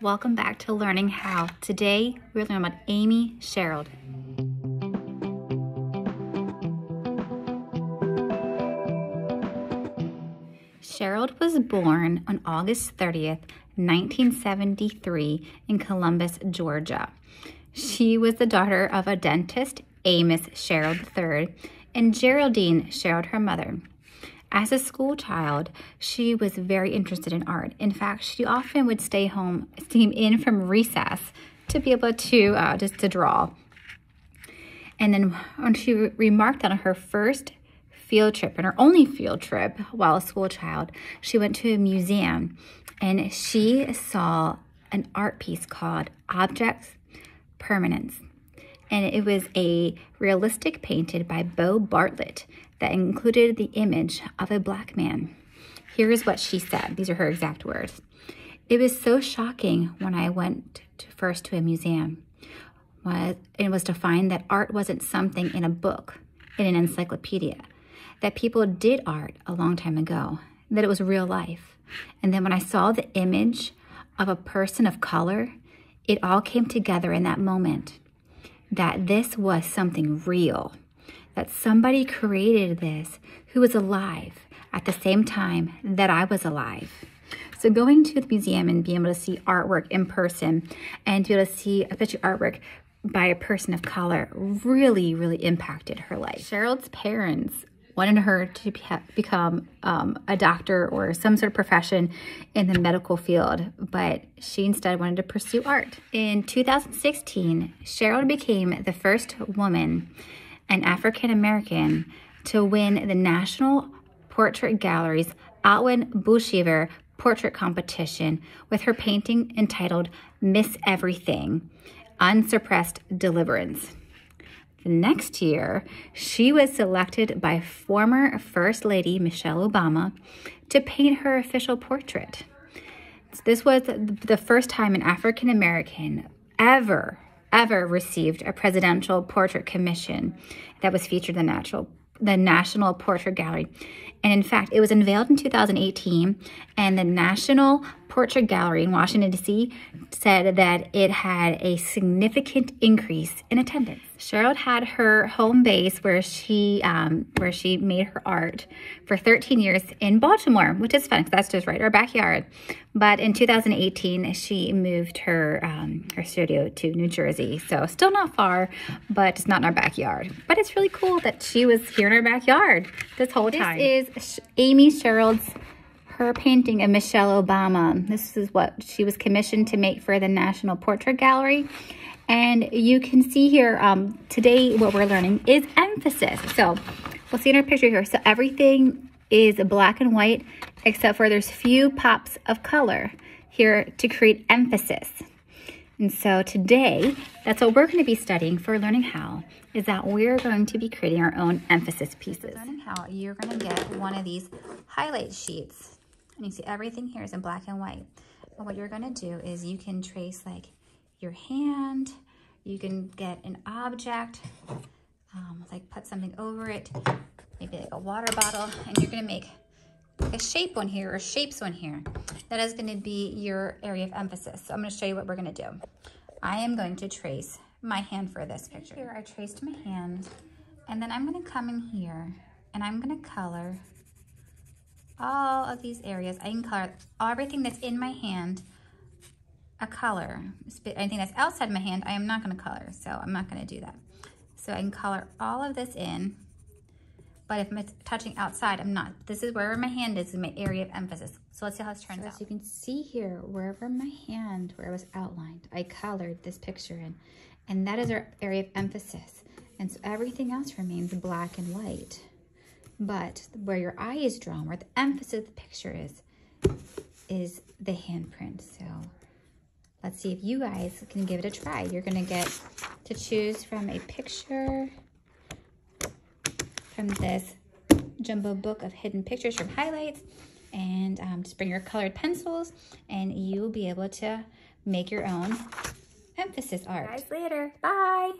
welcome back to Learning How. Today we're learning about Amy Sherald. Sherald was born on August 30th, 1973 in Columbus, Georgia. She was the daughter of a dentist, Amos Sherald III, and Geraldine Sherald, her mother. As a school child, she was very interested in art. In fact, she often would stay in from recess to be able to just to draw. And then when she remarked on her first field trip, and her only field trip while a school child, she went to a museum and she saw an art piece called Objects Permanence. And it was a realistic painted by Beau Bartlett that included the image of a black man. Here's what she said. These are her exact words. "It was so shocking when I went first to a museum. It was to find that art wasn't something in a book, in an encyclopedia, that people did art a long time ago, that it was real life. And then when I saw the image of a person of color, it all came together in that moment, that this was something real, that somebody created this who was alive at the same time that I was alive." So going to the museum and being able to see artwork in person and to be able to see especially artwork by a person of color really, really impacted her life. Sherald's parents wanted her to become a doctor or some sort of profession in the medical field, but she instead wanted to pursue art. In 2016, Sherald became the first woman, an African-American, to win the National Portrait Gallery's Outwin Bushever Portrait Competition with her painting entitled Miss Everything, Unsuppressed Deliverance. The next year, she was selected by former First Lady Michelle Obama to paint her official portrait. This was the first time an African American ever received a presidential portrait commission that was featured in the National Portrait Gallery. And in fact, it was unveiled in 2018, and the National Portrait Gallery in Washington, D.C. said that it had a significant increase in attendance. Sherald had her home base where she made her art for 13 years in Baltimore, which is fun because that's just right our backyard. But in 2018, she moved her studio to New Jersey, so still not far, but it's not in our backyard. But it's really cool that she was here in our backyard this whole time. This is Amy Sherald's her painting of Michelle Obama. This is what she was commissioned to make for the National Portrait Gallery. And you can see here, today what we're learning is emphasis. So we'll see in our picture here. So everything is black and white, except for there's few pops of color here to create emphasis. And so today, that's what we're going to be studying for Learning How, is that we're going to be creating our own emphasis pieces. Learning How, you're going to get one of these highlight sheets. And you see everything here is in black and white. And what you're going to do is you can trace like your hand, you can get an object, like put something over it, maybe like a water bottle, and you're going to make a shape one here or shapes one here. That is going to be your area of emphasis. So I'm going to show you what we're going to do. I am going to trace my hand for this picture. Here I traced my hand, and then I'm going to come in here and I'm going to color all of these areas. I can color everything that's in my hand a color. Anything that's outside my hand, I am not going to color, so I'm not going to do that. So I can color all of this in, but if it's touching outside, I'm not. This is wherever my hand is my area of emphasis. So let's see how this turns out. So you can see here, wherever my hand, where it was outlined, I colored this picture in, and that is our area of emphasis. And so everything else remains black and white. But where your eye is drawn, where the emphasis of the picture is the handprint. So let's see if you guys can give it a try. You're going to get to choose from a picture from this jumbo book of hidden pictures from highlights, and just bring your colored pencils and you will be able to make your own emphasis art. Guys, later. Bye.